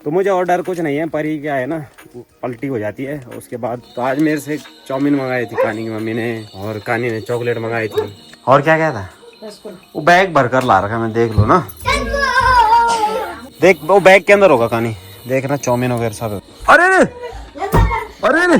तो मुझे और डर कुछ नहीं है, पर ही क्या है ना, पलटी हो जाती है उसके बाद। तो आज मेरे से चाउमीन मंगाई थी कानी की मम्मी ने, और कानी ने चॉकलेट मंगाई थी। और क्या क्या था, वो बैग भर कर ला रखा मैं, देख लो ना, देख वो बैग के अंदर होगा कानी, देखना चाउमीन वगैरह सब। अरे अरे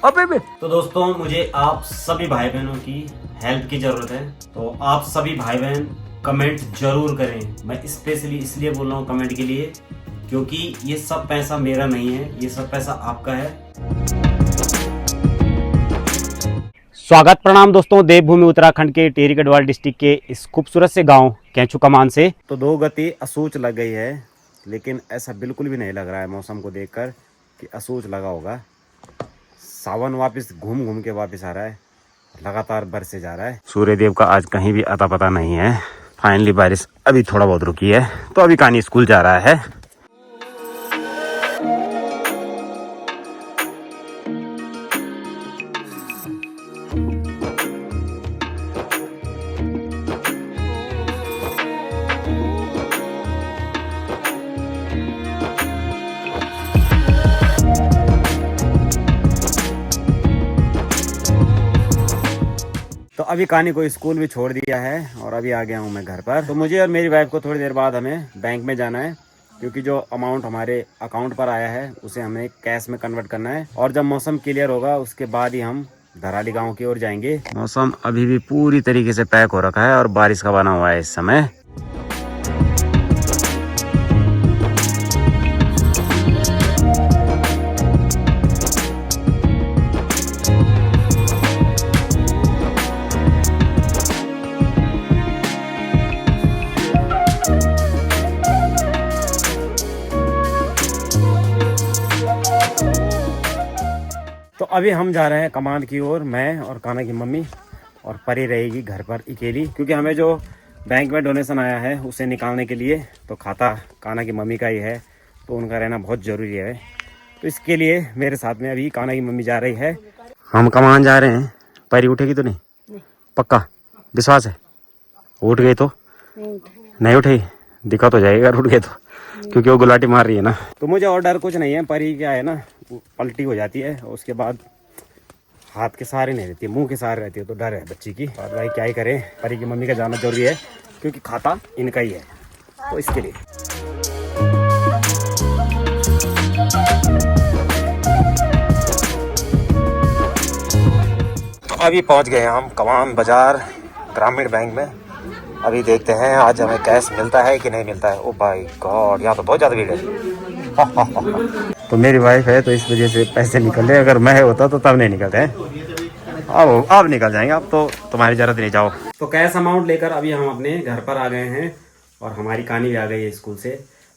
अबे। तो दोस्तों मुझे आप सभी भाई बहनों की हेल्प की जरूरत है। तो आप सभी भाई बहन कमेंट जरूर करें। मैं स्पेशली इसलिए बोल रहा हूँ कमेंट के लिए, क्योंकि ये सब पैसा मेरा नहीं है, ये सब पैसा आपका है। स्वागत प्रणाम दोस्तों, देवभूमि उत्तराखंड के टिहरी गढ़वाल डिस्ट्रिक्ट के इस खूबसूरत से गांव कैंचू कमान से। तो दो गति असूच लग गई है, लेकिन ऐसा बिल्कुल भी नहीं लग रहा है मौसम को देखकर कि असूच लगा होगा। सावन वापस घूम घूम के वापस आ रहा है, लगातार बरसे जा रहा है। सूर्यदेव का आज कहीं भी अता पता नहीं है। फाइनली बारिश अभी थोड़ा बहुत रुकी है, तो अभी कानी स्कूल जा रहा है। तो अभी कानी को स्कूल भी छोड़ दिया है और अभी आ गया हूँ मैं घर पर। तो मुझे और मेरी वाइफ को थोड़ी देर बाद हमें बैंक में जाना है, क्योंकि जो अमाउंट हमारे अकाउंट पर आया है उसे हमें कैश में कन्वर्ट करना है। और जब मौसम क्लियर होगा उसके बाद ही हम धराली गांव की ओर जाएंगे। मौसम अभी भी पूरी तरीके से पैक हो रखा है और बारिश का बना हुआ है इस समय। तो अभी हम जा रहे हैं कमान की ओर, मैं और काना की मम्मी, और परी रहेगी घर पर अकेली, क्योंकि हमें जो बैंक में डोनेशन आया है उसे निकालने के लिए तो खाता काना की मम्मी का ही है, तो उनका रहना बहुत ज़रूरी है। तो इसके लिए मेरे साथ में अभी काना की मम्मी जा रही है। हम कमान जा रहे हैं। परी उठेगी तो नहीं? पक्का विश्वास है? उठ गई तो नहीं उठेगी, दिखा तो जाएगा उठ गए तो, क्योंकि वो गुलाटी मार रही है ना। तो मुझे और डर कुछ नहीं है, पर ही क्या है ना, पलटी हो जाती है उसके बाद हाथ के सहारे नहीं रहती है, मुंह के सहारे रहती है, तो डर है बच्ची की। और भाई क्या ही करें, परी की मम्मी का जाना जरूरी है, क्योंकि खाता इनका ही है, तो इसके लिए। तो अभी पहुंच गए हम कमान बाजार ग्रामीण बैंक में। अभी देखते हैं आज हमें कैश मिलता है कि नहीं मिलता है। ओ भाई गॉड, यहाँ तो बहुत ज़्यादा भीड़ है। तो मेरी वाइफ है तो इस वजह से पैसे निकल रहे, अगर मैं होता तो तब नहीं निकलते हैं। अब निकल जाएंगे, अब तो तुम्हारी जरूरत नहीं, जाओ। तो कैश अमाउंट लेकर अभी हम अपने घर पर आ गए हैं, और हमारी कानी भी आ गई है स्कूल से।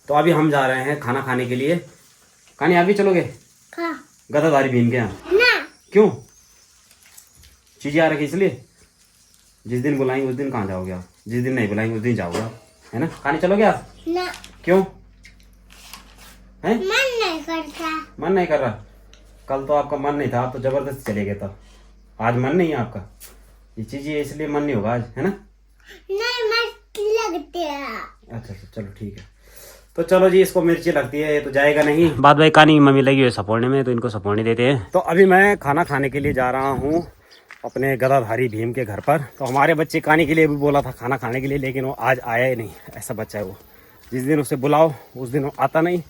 तो अभी हम जा रहे हैं खाना खाने के लिए। कानी आप भी चलोगे गदाधारी भीम के यहाँ? क्यों? चीजें आ रखी इसलिए? जिस दिन बुलाएंगे उस दिन कहाँ जाओगे आप? जिस दिन नहीं बुलाएंगे उस दिन जाओगे आप, है ना? कानी चलोगे आप? ना। क्यों है? मन नहीं कर रहा? कल तो आपका मन नहीं था, आप तो जबरदस्ती चले गए था। आज मन नहीं है आपका? ये चीजें इसलिए मन नहीं होगा आज, है ना? नहीं, मिर्ची लगती है। अच्छा चलो ठीक है। तो चलो जी, इसको मिर्ची लगती है, ये तो जाएगा नहीं। बात भाई कानी मम्मी लगी हुई सपोर्टने में, तो इनको सपोर्ट नहीं देते हैं। तो अभी मैं खाना खाने के लिए जा रहा हूँ अपने गदाधारी भीम के घर पर। तो हमारे बच्चे कानी के लिए भी बोला था खाना खाने के लिए, लेकिन वो आज आया ही नहीं। ऐसा बच्चा है वो, जिस दिन उसे बुलाओ उस दिन वो आता नहीं,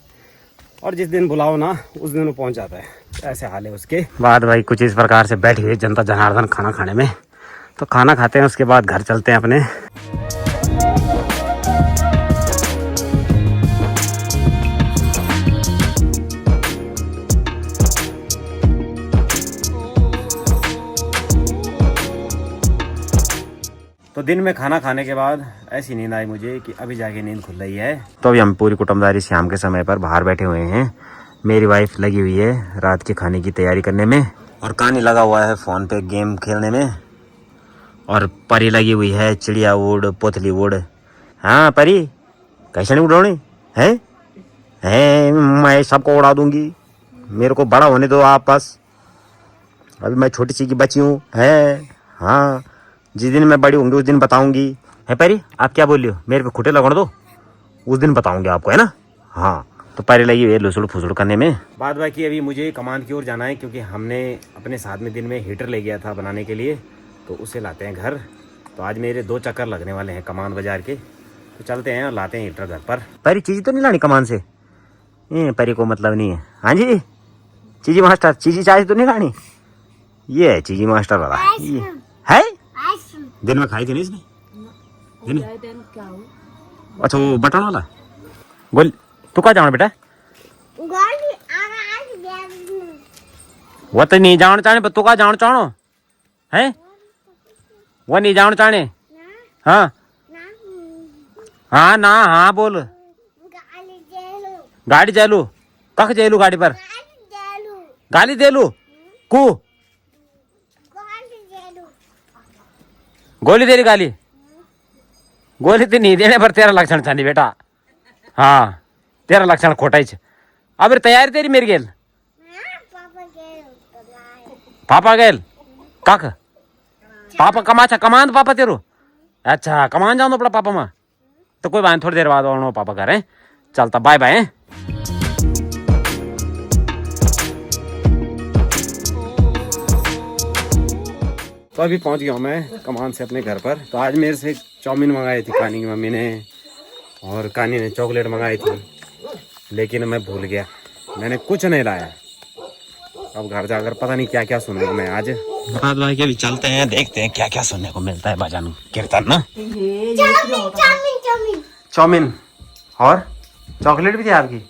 और जिस दिन बुलाओ ना उस दिन वो पहुंच जाता है। ऐसे हाल है उसके। बात भाई कुछ इस प्रकार से बैठी हुई जनता जनार्दन खाना खाने में। तो खाना खाते हैं, उसके बाद घर चलते हैं अपने। तो दिन में खाना खाने के बाद ऐसी नींद आई मुझे कि अभी जाके नींद खुल रही है। तो अभी हम पूरी कुटुंबदारी शाम के समय पर बाहर बैठे हुए हैं। मेरी वाइफ लगी हुई है रात के खाने की तैयारी करने में, और कानी लगा हुआ है फोन पे गेम खेलने में, और परी लगी हुई है चिड़िया वुड पोथली वुड। हाँ परी, कैसे नहीं उड़ानी है? मैं सबको उड़ा दूंगी, मेरे को बड़ा होने दो आप बस, अभी मैं छोटी सी की बची हूँ है। हाँ, जिस दिन मैं बड़ी होंगी उस दिन बताऊंगी। है परी, आप क्या बोल रही हो? मेरे पे खुटे लगवा दो, उस दिन बताऊंगी आपको, है ना? हाँ तो पैरे लगी हुई है लुसुड़ फुसुड़ करने में। बाद बाकी अभी मुझे कमान की ओर जाना है क्योंकि हमने अपने साथ में दिन में हीटर ले गया था बनाने के लिए, तो उसे लाते हैं घर। तो आज मेरे 2 चक्कर लगने वाले हैं कमान बाजार के, तो चलते हैं और लाते हैं हीटर घर पर। पैरी चीज़ी तो नहीं लानी कमान से, पैरी को मतलब नहीं है। हाँ जी चीजी मास्टर, चीजी चाय तो नहीं लानी, ये है चीजी मास्टर वाला। ये है दिन में खाई थी नहीं इसने दिन में? अच्छा वो बटन वाला गोल। तू कहाँ जाना बेटा? वो तो नहीं जाना चाहने पर तू कहाँ जाना चाहो है? वो नहीं जाना चाहने। हाँ हाँ ना हाँ बोल। गाड़ी चलू कख चलू गाड़ी पर गाली दे लू कू गोली तेरी गाली गोली तो नहीं देने पर तेरा लक्षण छानी बेटा। हाँ तेरा लक्षण खोटा ही। अब तैयारी तेरी मेरी गेल पापा गेल कख पापा कमा कमान पापा तेरो। अच्छा कमान जाओ अपना पापा माँ, तो कोई बात थोड़ी देर बाद और पापा घर है। चलता बाय बाय। तो अभी पहुंच गया हूँ मैं कमान से अपने घर पर। तो आज मेरे से चाउमीन मंगाई थी कानी की मम्मी ने, और कानी ने चॉकलेट मंगाई थी, लेकिन मैं भूल गया, मैंने कुछ नहीं लाया। अब घर जाकर पता नहीं क्या क्या सुनूंगा मैं आज। बाद भाई के भी चलते हैं, देखते हैं क्या क्या सुनने को मिलता है बाजान कीर्तन ना। चाउमीन और चॉकलेट भी थी आपकी,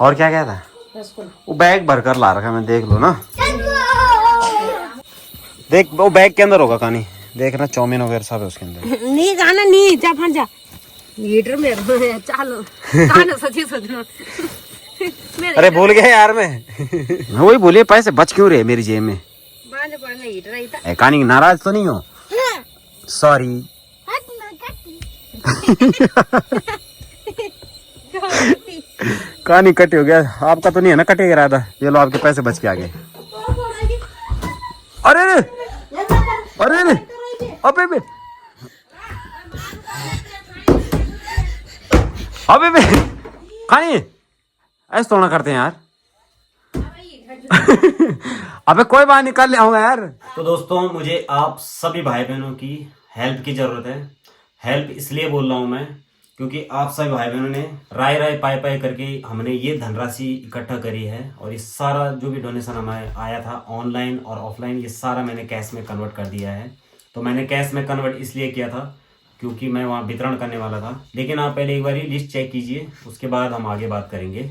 और क्या क्या था? वो बैग भर कर ला रखा मैं, देख लो ना। देख वो बैग के अंदर होगा कहानी, देखना चाउमीन वगैरह सब है उसके अंदर। नहीं जाना नहीं जा फन जा लीटर में चलो खाना सची सजना। अरे भूल गया यार मैं वही बोलिए पैसे बच क्यों रहे मेरी जेब में। बांध पड़ना हीटर ही था। कहानी नाराज तो नहीं हो? सॉरी। कहानी कटी हो गया, आपका तो नहीं है ना कटे इरादा। ये लो आपके पैसे बच के आ गए। अरे अरे अरे अबे अबे कहानी ऐसे थोड़ा करते हैं यार। अबे कोई बात नहीं कर ले आऊंगा यार। तो दोस्तों मुझे आप सभी भाई बहनों की हेल्प की जरूरत है। हेल्प इसलिए बोल रहा हूं मैं क्योंकि आप सभी भाई बहनों ने राय राय पाई पाई करके हमने ये धनराशि इकट्ठा करी है, और ये सारा जो भी डोनेशन हमें आया था ऑनलाइन और ऑफलाइन, ये सारा मैंने कैश में कन्वर्ट कर दिया है। तो मैंने कैश में कन्वर्ट इसलिए किया था क्योंकि मैं वहाँ वितरण करने वाला था, लेकिन आप पहले एक बार लिस्ट चेक कीजिए, उसके बाद हम आगे बात करेंगे।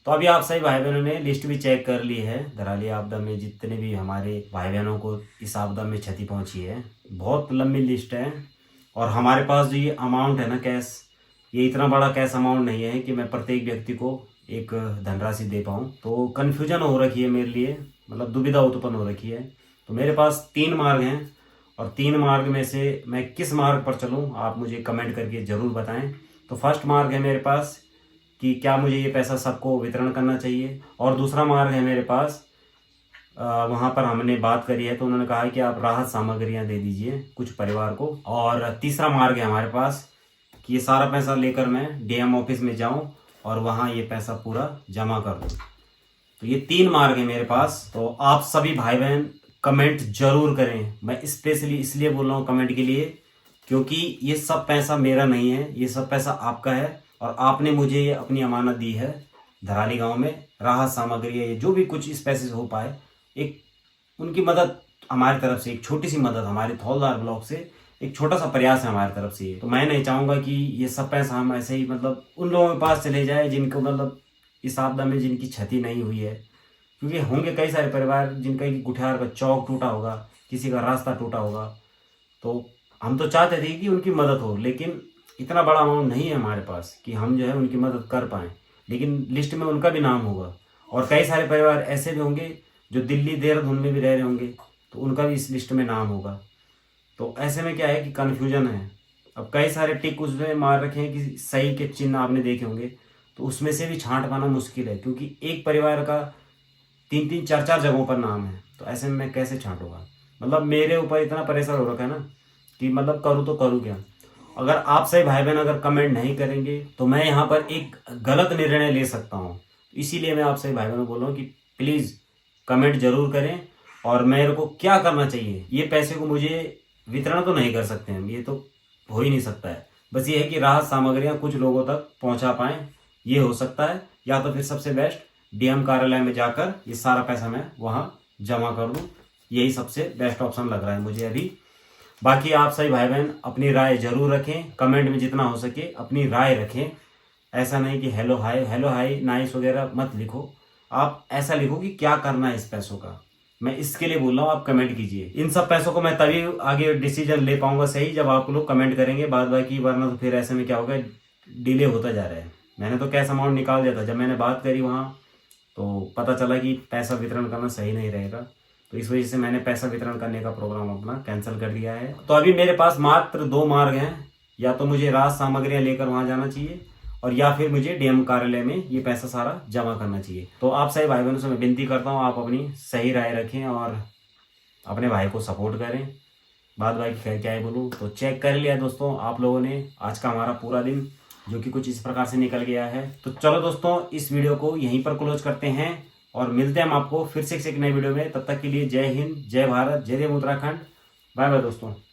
तो अभी आप सभी भाई बहनों ने लिस्ट भी चेक कर ली है। धराली आपदा में जितने भी हमारे भाई बहनों को इस आपदा में क्षति पहुंची है, बहुत लंबी लिस्ट है। और हमारे पास जो ये अमाउंट है ना कैश, ये इतना बड़ा कैश अमाउंट नहीं है कि मैं प्रत्येक व्यक्ति को एक धनराशि दे पाऊँ। तो कन्फ्यूजन हो रखी है मेरे लिए, मतलब दुविधा उत्पन्न हो रखी है। तो मेरे पास 3 मार्ग हैं, और 3 मार्ग में से मैं किस मार्ग पर चलूँ आप मुझे कमेंट करके ज़रूर बताएँ। तो फर्स्ट मार्ग है मेरे पास कि क्या मुझे ये पैसा सबको वितरण करना चाहिए, और दूसरा मार्ग है मेरे पास वहाँ पर हमने बात करी है तो उन्होंने कहा है कि आप राहत सामग्रियाँ दे दीजिए कुछ परिवार को। और तीसरा मार्ग है हमारे पास कि ये सारा पैसा लेकर मैं डीएम ऑफिस में जाऊँ और वहाँ ये पैसा पूरा जमा कर दूँ। तो ये 3 मार्ग है मेरे पास। तो आप सभी भाई बहन कमेंट जरूर करें। मैं स्पेशली इसलिए बोल रहा हूँ कमेंट के लिए क्योंकि ये सब पैसा मेरा नहीं है, ये सब पैसा आपका है, और आपने मुझे ये अपनी अमानत दी है। धराली गांव में राहत सामग्री है, जो भी कुछ इस पैसे से हो पाए, एक उनकी मदद हमारी तरफ से, एक छोटी सी मदद हमारे थौलदार ब्लॉक से, एक छोटा सा प्रयास है हमारी तरफ से। तो मैं नहीं चाहूँगा कि ये सब पैसा हम ऐसे ही मतलब उन लोगों के पास चले जाए जिनको मतलब इस आपदा में जिनकी क्षति नहीं हुई है, क्योंकि होंगे कई सारे परिवार जिनका कि कुठार का चौक टूटा होगा, किसी का रास्ता टूटा होगा। तो हम तो चाहते थे कि उनकी मदद हो, लेकिन इतना बड़ा अमाउंट नहीं है हमारे पास कि हम जो है उनकी मदद कर पाएँ, लेकिन लिस्ट में उनका भी नाम होगा। और कई सारे परिवार ऐसे भी होंगे जो दिल्ली देहरादून में भी रह रहे होंगे, तो उनका भी इस लिस्ट में नाम होगा। तो ऐसे में क्या है कि कन्फ्यूजन है। अब कई सारे टिक उसमें मार रखे हैं कि सही के चिन्ह आपने देखे होंगे, तो उसमें से भी छांट पाना मुश्किल है, क्योंकि एक परिवार का 3-3 4-4 जगहों पर नाम है। तो ऐसे में मैं कैसे छांटूंगा? मतलब मेरे ऊपर इतना प्रेशर हो रखा है ना कि मतलब करूँ तो करूँ क्या। अगर आप सही भाई बहन अगर कमेंट नहीं करेंगे तो मैं यहाँ पर एक गलत निर्णय ले सकता हूँ। इसीलिए मैं आप सही भाई बहनों बोल रहा हूँ कि प्लीज़ कमेंट जरूर करें। और मेरे को क्या करना चाहिए, ये पैसे को मुझे वितरण तो नहीं कर सकते हम, ये तो हो ही नहीं सकता है। बस ये है कि राहत सामग्रियाँ कुछ लोगों तक पहुँचा पाएँ, ये हो सकता है। या तो फिर सबसे बेस्ट डीएम कार्यालय में जाकर ये सारा पैसा मैं वहाँ जमा कर दूँ, यही सबसे बेस्ट ऑप्शन लग रहा है मुझे अभी। बाकी आप सही भाई बहन अपनी राय जरूर रखें, कमेंट में जितना हो सके अपनी राय रखें। ऐसा नहीं कि हेलो हाय नाइस वगैरह मत लिखो, आप ऐसा लिखो कि क्या करना है इस पैसों का। मैं इसके लिए बोल रहा हूँ, आप कमेंट कीजिए। इन सब पैसों को मैं तभी आगे डिसीजन ले पाऊंगा सही जब आप लोग कमेंट करेंगे, बाद बाकी, वरना तो फिर ऐसे में क्या होगा, डिले होता जा रहा है। मैंने तो कैश अमाउंट निकाल दिया था, जब मैंने बात करी वहाँ तो पता चला कि पैसा वितरण करना सही नहीं रहेगा, तो इस वजह से मैंने पैसा वितरण करने का प्रोग्राम अपना कैंसिल कर दिया है। तो अभी मेरे पास मात्र 2 मार्ग हैं, या तो मुझे राहत सामग्रियाँ लेकर वहाँ जाना चाहिए, और या फिर मुझे डीएम कार्यालय में ये पैसा सारा जमा करना चाहिए। तो आप सही भाई बहनों से मैं विनती करता हूँ, आप अपनी सही राय रखें और अपने भाई को सपोर्ट करें। बाद बाकी खैर क्या ही बोलूँ। तो चेक कर लिया दोस्तों आप लोगों ने आज का हमारा पूरा दिन, जो कि कुछ इस प्रकार से निकल गया है। तो चलो दोस्तों, इस वीडियो को यहीं पर क्लोज करते हैं और मिलते हैं हम आपको फिर से एक नई वीडियो में। तब तक के लिए जय हिंद, जय भारत, जय देव उत्तराखंड। बाय बाय दोस्तों।